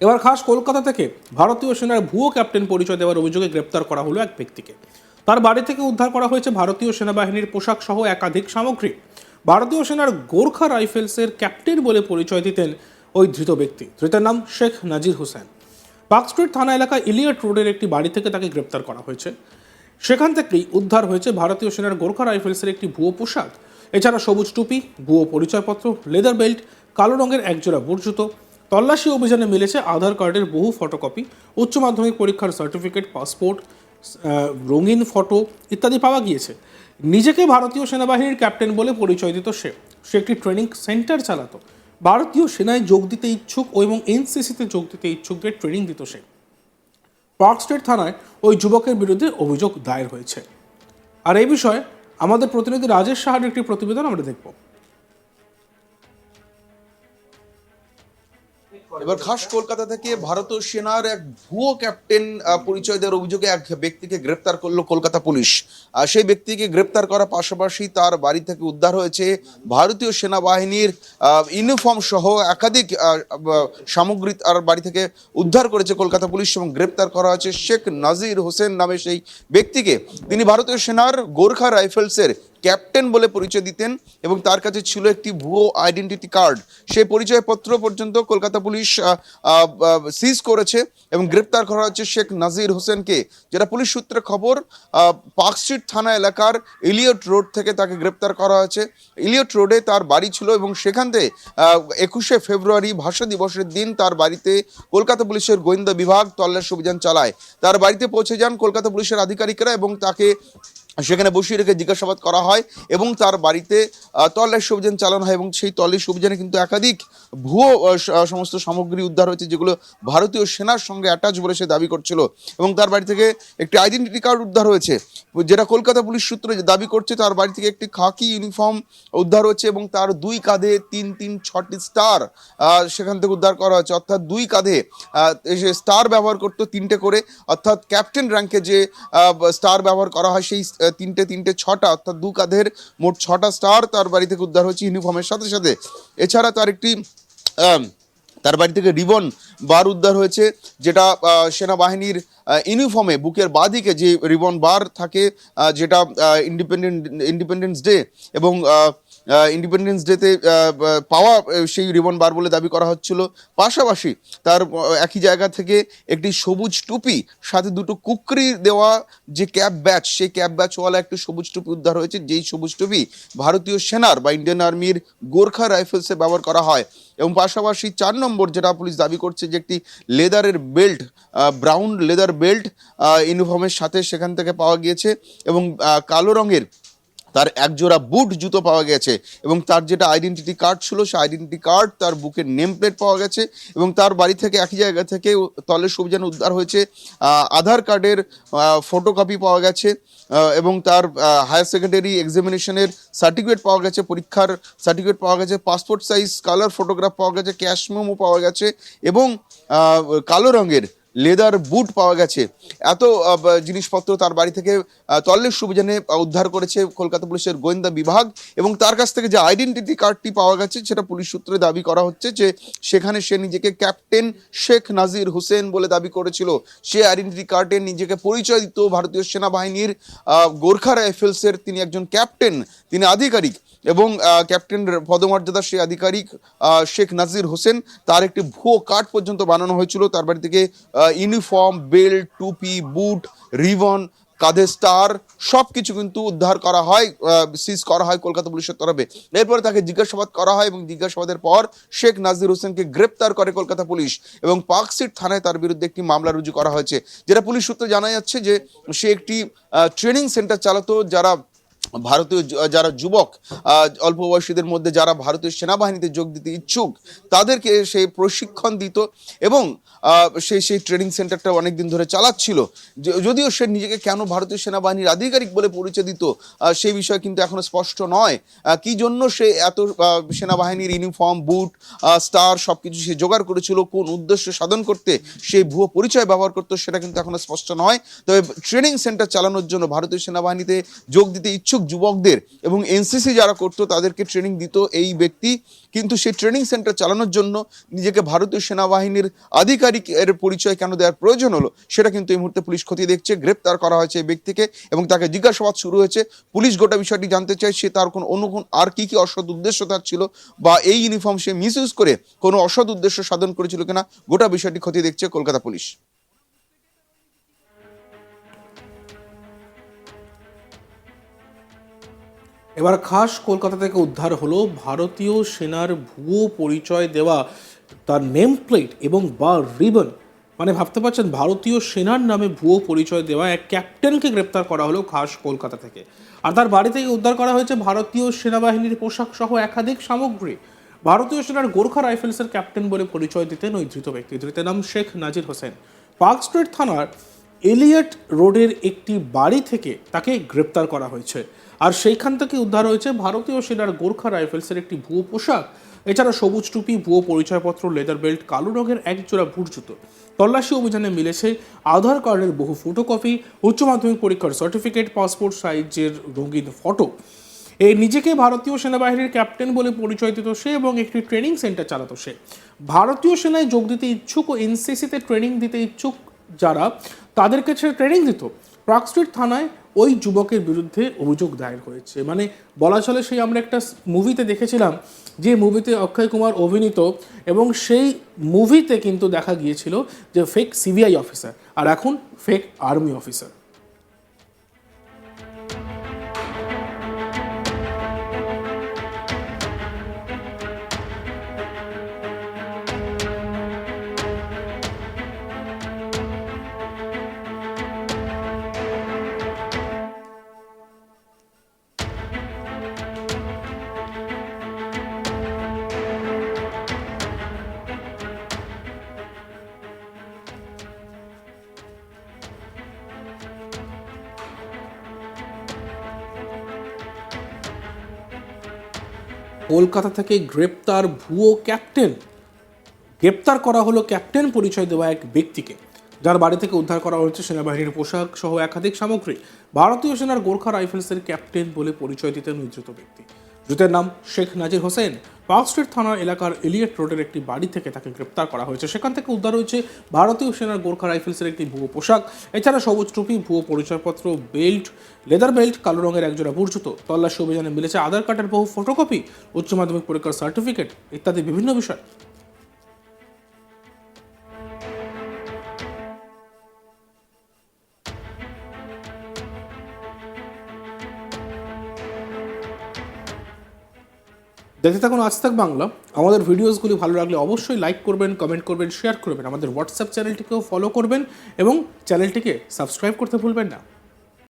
এবার খাস কলকাতা থেকে ভারতীয় সেনার ভুয়ো ক্যাপ্টেন পরিচয় দেওয়ার অভিযোগে গ্রেপ্তার করা হলো এক ব্যক্তিকে। তার বাড়ি থেকে উদ্ধার করা হয়েছে ভারতীয় সেনাবাহিনীর পোশাক সহ একাধিক সামগ্রী। ভারতীয় সেনার গোর্খা রাইফেলসের ক্যাপ্টেন বলে পরিচয় দিতেন ওই ধৃত ব্যক্তি। ধৃতের নাম শেখ নাজির হোসেন। পার্ক স্ট্রিট থানা এলাকা ইলিয়ট রোডের একটি বাড়ি থেকে তাকে গ্রেপ্তার করা হয়েছে। সেখান থেকেই উদ্ধার হয়েছে ভারতীয় সেনার গোর্খা রাইফেলসের একটি ভুয়ো পোশাক, এছাড়া সবুজ টুপি, ভুয়ো পরিচয়পত্র, লেদার বেল্ট, কালো রঙের একজোড়া বুট জুতো। তল্লাশি অভিযানে মিলেছে আধার কার্ডের বহু ফটোকপি, উচ্চ মাধ্যমিক পরীক্ষার সার্টিফিকেট, পাসপোর্ট, রঙিন ফটো ইত্যাদি পাওয়া গিয়েছে। নিজেকে ভারতীয় সেনাবাহিনীর ক্যাপ্টেন বলে পরিচয় দিত সে। একটি ট্রেনিং সেন্টার চালাতো। ভারতীয় সেনায় যোগ দিতে ইচ্ছুক এবং এনসিসিতে যোগ দিতে ইচ্ছুকদের ট্রেনিং দিত সে। পার্ক স্ট্রিট থানায় ওই যুবকের বিরুদ্ধে অভিযোগ দায়ের হয়েছে। আর এই বিষয়ে আমাদের প্রতিনিধি রাজেশ সাহার একটি প্রতিবেদন আমরা দেখব। এবার খাস কলকাতা থেকে ভারতীয় সেনার এক ভুয়ো ক্যাপ্টেন পরিচয় দেওয়ার অভিযোগে এক ব্যক্তিকে গ্রেপ্তার করলো কলকাতা পুলিশ। সেই ব্যক্তিকে গ্রেপ্তার করার পাশাপাশি তার বাড়ি থেকে উদ্ধার হয়েছে ভারতীয় সেনাবাহিনীর ইউনিফর্ম সহ একাধিক সামগ্রী তার বাড়ি থেকে উদ্ধার করেছে কলকাতা পুলিশ এবং গ্রেপ্তার করা হয়েছে শেখ নাজির হোসেন নামে সেই ব্যক্তিকে। তিনি ভারতীয় সেনার গোর্খা রাইফেলসের ক্যাপ্টেন বলে পরিচয় দিতেন এবং তার কাছে ছিল একটি ভুয়ো আইডেন্টিটি কার্ড। সেই পরিচয়পত্র পর্যন্ত কলকাতা পুলিশ সিজ করেছে এবং গ্রেপ্তার করা হচ্ছে শেখ নাজির হোসেনকে। যেটা পুলিশ সূত্রে খবর, পার্ক স্ট্রিট থানা এলাকার ইলিয়ট রোড থেকে তাকে গ্রেপ্তার করা হয়েছে। ইলিয়ট রোডে তার বাড়ি ছিল এবং সেখান থেকে 21শে ফেব্রুয়ারি ভাষা দিবসের দিন তার বাড়িতে কলকাতা পুলিশের গোয়েন্দা বিভাগ তল্লাশি অভিযান চালায়। তার বাড়িতে পৌঁছে যান কলকাতা পুলিশের আধিকারিকরা এবং তাকে সেখানে বসিয়ে রেখে জিজ্ঞাসাবাদ করা হয় এবং তার বাড়িতে তল্লাশি অভিযান চালানো হয় এবং সেই তল্লাশি অভিযানে কিন্তু একাধিক ভুয়ো সমস্ত সামগ্রী উদ্ধার হয়েছে, যেগুলো ভারতীয় সেনার সঙ্গে অ্যাটাচ বলে সে দাবি করছিল। এবং তার বাড়ি থেকে একটি আইডেন্টিটি কার্ড উদ্ধার হয়েছে, যেটা কলকাতা পুলিশ সূত্রে দাবি করছে। তার বাড়ি থেকে একটি খাকি ইউনিফর্ম উদ্ধার হয়েছে এবং তার দুই কাঁধে 6টি স্টার সেখান থেকে উদ্ধার করা হয়েছে। অর্থাৎ দুই কাঁধে স্টার ব্যবহার করতো 3টে করে, অর্থাৎ ক্যাপ্টেন র্যাঙ্কে যে স্টার ব্যবহার করা হয় সেই 3টে 6টা, অর্থাৎ দু কাঁধের মোট 6টা স্টার তার বাড়ি থেকে উদ্ধার হয়েছে ইউনিফর্মের সাথে সাথে। এছাড়া তার একটি তার বাড়ি থেকে রিবন বার উদ্ধার হয়েছে, যেটা সেনাবাহিনীর ইউনিফর্মে বুকের বাঁদিকে যে রিবন বার থাকে, যেটা ইন্ডিপেন্ডেন্স ডে এবং ইন্ডিপেন্ডেন্স ডেতে পাওয়া সেই রিবন বার বলে দাবি করা হচ্ছিল। পাশাপাশি তার একই জায়গা থেকে একটি সবুজ টুপি সাথে দুটো কুকরি দেওয়া যে ক্যাপ ব্যাচ, সেই ক্যাপ ব্যাচওয়ালা একটি সবুজ টুপি উদ্ধার হয়েছে, যেই সবুজ টুপি ভারতীয় সেনার বা ইন্ডিয়ান আর্মির গোর্খা রাইফেলসে ব্যবহার করা হয়। এবং পাশাপাশি 4 নম্বর যেটা পুলিশ দাবি করছে যে একটি লেদারের বেল্ট, ব্রাউন লেদার বেল্ট ইউনিফর্মের সাথে সেখান থেকে পাওয়া গিয়েছে এবং কালো রঙের তার একজোড়া বুট জুতো পাওয়া গেছে এবং তার যেটা আইডেন্টিটি কার্ড ছিল সেই আইডেন্টিটি কার্ড, তার বুকের নেম প্লেট পাওয়া গেছে এবং তার বাড়ি থেকে একই জায়গা থেকে তল্লাশি অভিযানে উদ্ধার হয়েছে আধার কার্ডের ফটোকপি পাওয়া গেছে এবং তার হায়ার সেকেন্ডারি এক্সামিনেশনের সার্টিফিকেট পাওয়া গেছে, পরীক্ষার সার্টিফিকেট পাওয়া গেছে, পাসপোর্ট সাইজ কালার ফটোগ্রাফ পাওয়া গেছে, ক্যাশ মেমো পাওয়া গেছে এবং কালো রঙের লেদার বুট পাওয়া গেছে। এত জিনিসপত্র তার বাড়ি থেকে তল্লাশি অভিযানে উদ্ধার করেছে কলকাতা পুলিশের গোয়েন্দা বিভাগ এবং তার কাছ থেকে যে আইডেন্টিটি কার্ডটি পাওয়া গেছে সেটা পুলিশ সূত্রে দাবি করা হচ্ছে যে সেখানে সে নিজেকে ক্যাপ্টেন শেখ নাজির হোসেন বলে দাবি করেছিল। সে আইডেন্টিটি কার্ডে নিজেকে পরিচয় দিত ভারতীয় সেনাবাহিনীর গোর্খা রাইফেলসের তিনি একজন ক্যাপ্টেন, তিনি আধিকারিক এবং ক্যাপ্টেন পদমর্যাদা সেই আধিকারিক শেখ নাজির হোসেন। তার একটি ভুয়ো কার্ড পর্যন্ত বানানো হয়েছিল। তার বাড়ি থেকে ইউনিফর্ম, বেল্ট, টুপি, বুট, রিবন, কাঁধে স্টার সব কিছু কিন্তু উদ্ধার করা হয়, সিজ করা হয় কলকাতা পুলিশের তরফে। এরপরে তাকে জিজ্ঞাসাবাদ করা হয় এবং জিজ্ঞাসাবাদের পর শেখ নাজির হোসেনকে গ্রেপ্তার করে কলকাতা পুলিশ এবং পার্ক স্ট্রিট থানায় তার বিরুদ্ধে একটি মামলা রুজু করা হয়েছে। যেটা পুলিশ সূত্রে জানা যাচ্ছে যে সে একটি ট্রেনিং সেন্টার চালাতো, যারা যুবক অল্প বয়সীদের মধ্যে যারা ভারতীয় সেনাবাহিনীতে যোগ দিতে ইচ্ছুক তাদেরকে সেই প্রশিক্ষণ দিত এবং সেই ট্রেনিং সেন্টারটা অনেকদিন ধরে চালাচ্ছিল। যদিও সে নিজেকে কেন ভারতীয় সেনাবাহিনীর আধিকারিক বলে পরিচয় দিত সেই বিষয় কিন্তু এখনো স্পষ্ট নয়। কি জন্য সে এত সেনাবাহিনীর ইউনিফর্ম, বুট, স্টার সবকিছু সে জোগাড় করেছিল, কোন উদ্দেশ্য সাধন করতে সেই ভুয়ো পরিচয় ব্যবহার করতো সেটা কিন্তু এখনো স্পষ্ট নয়। তবে ট্রেনিং সেন্টার চালানোর জন্য ভারতীয় সেনাবাহিনীতে যোগ দিতে ইচ্ছুক ইচ্ছুক যুবকদের এবং এনসিসি যারা করতো তাদেরকে ট্রেনিং দিত এই ব্যক্তি, কিন্তু সেই ট্রেনিং সেন্টার চালানোর জন্য নিজেকে ভারতীয় সেনাবাহিনীর আধিকারিকের পরিচয় কেন দেওয়ার প্রয়োজন হলো সেটা কিন্তু এই মুহূর্তে পুলিশ খতিয়ে দেখছে। গ্রেপ্তার করা হয়েছে এই ব্যক্তিকে এবং তাকে জিজ্ঞাসাবাদ শুরু হয়েছে। পুলিশ গোটা বিষয়টি জানতে চায় সে তার কোনো আর কি অসৎ উদ্দেশ্য তার ছিল, বা এই ইউনিফর্ম সে মিসইউজ করে কোনো অসৎ উদ্দেশ্য সাধন করেছিল কিনা, গোটা বিষয়টি খতিয়ে দেখছে কলকাতা পুলিশ। এবার খাস কলকাতা থেকে উদ্ধার হলো ভারতীয় সেনার ভুয়ো পরিচয় দেওয়া তার নেম প্লেট এবং বা রিবন। মানে ভাবতে পারছেন, ভারতীয় সেনার নামে ভুয়ো পরিচয় দেওয়া এক ক্যাপ্টেনকে গ্রেপ্তার করা হলো খাস কলকাতা থেকে। আর তার বাড়ি থেকে উদ্ধার করা হয়েছে ভারতীয় সেনাবাহিনীর পোশাক সহ একাধিক সামগ্রী। ভারতীয় সেনার গোর্খা রাইফেলসের ক্যাপ্টেন বলে পরিচয় দিতেন ওই ধৃত ব্যক্তি। ধৃতের নাম শেখ নাজির হোসেন। পার্ক স্ট্রিট থানার এলিয়ট রোডের একটি বাড়ি থেকে তাকে গ্রেপ্তার করা হয়েছে। আর সেইখান থেকে উদ্ধার হয়েছে ভারতীয় সেনার গোর্খা রাইফেলসের একটি ভুয়ো পোশাক, এছাড়া সবুজ টুপি, ভুয়ো পরিচয়পত্র, লেদার বেল্ট, কালো রঙের একজোড়া বুট জুতো। তল্লাশি অভিযানে মিলেছে আধার কার্ডের বহু ফটোকপি, উচ্চ মাধ্যমিক পরীক্ষার সার্টিফিকেট, পাসপোর্ট সাইজের রঙিন ফটো। এই নিজেকে ভারতীয় সেনাবাহিনীর ক্যাপ্টেন বলে পরিচয় দিত সে এবং একটি ট্রেনিং সেন্টার চালাতো সে। ভারতীয় সেনায় যোগ দিতে ইচ্ছুক ও এনসিসিতে ট্রেনিং দিতে ইচ্ছুক যারা, তাদেরকে সে ট্রেনিং দিত। পার্ক স্ট্রিট থানায় ওই যুবকের বিরুদ্ধে অভিযোগ দায়ের হয়েছে। মানে বলা চলে সেই আমরা একটা মুভিতে দেখেছিলাম, যে মুভিতে অক্ষয় কুমার অভিনীত, এবং সেই মুভিতে কিন্তু দেখা গিয়েছিল যে ফেক সিবিআই অফিসার আর এখন ফেক আর্মি অফিসার। কলকাতা থেকে গ্রেপ্তার ভুয়ো ক্যাপ্টেন। গ্রেপ্তার করা হলো ক্যাপ্টেন পরিচয় দেওয়া এক ব্যক্তিকে, যার বাড়ি থেকে উদ্ধার করা হয়েছে সেনাবাহিনীর পোশাক সহ একাধিক সামগ্রী। ভারতীয় সেনার গোর্খা রাইফেলসের ক্যাপ্টেন বলে পরিচয় দিতেন ওই ধৃত ব্যক্তি। ধৃতের নাম শেখ নাজির হোসেন। পার্ক স্ট্রিট থানার এলাকার এলিয়ট রোডের একটি বাড়ি থেকে তাকে গ্রেপ্তার করা হয়েছে। সেখান থেকে উদ্ধার হয়েছে ভারতীয় সেনার গোর্খা রাইফেলসের একটি ভুয়ো পোশাক, এছাড়া সবুজ টুপি, ভুয়ো পরিচয়পত্র, বেল্ট, লেদার বেল্ট, কালো রঙের একজোড়া বুট জুতো। তল্লাশি অভিযানে মিলেছে আধার কার্ডের বহু ফটোকপি, উচ্চ মাধ্যমিক পরীক্ষার সার্টিফিকেট ইত্যাদি বিভিন্ন বিষয়। দেখতে থাকুন আজ তাক বাংলা। আমাদের ভিডিওসগুলি ভালো লাগলে অবশ্যই লাইক করবেন, কমেন্ট করবেন, শেয়ার করবেন। আমাদের হোয়াটসঅ্যাপ চ্যানেলটিকেও ফলো করবেন এবং চ্যানেলটিকে সাবস্ক্রাইব করতে ভুলবেন না।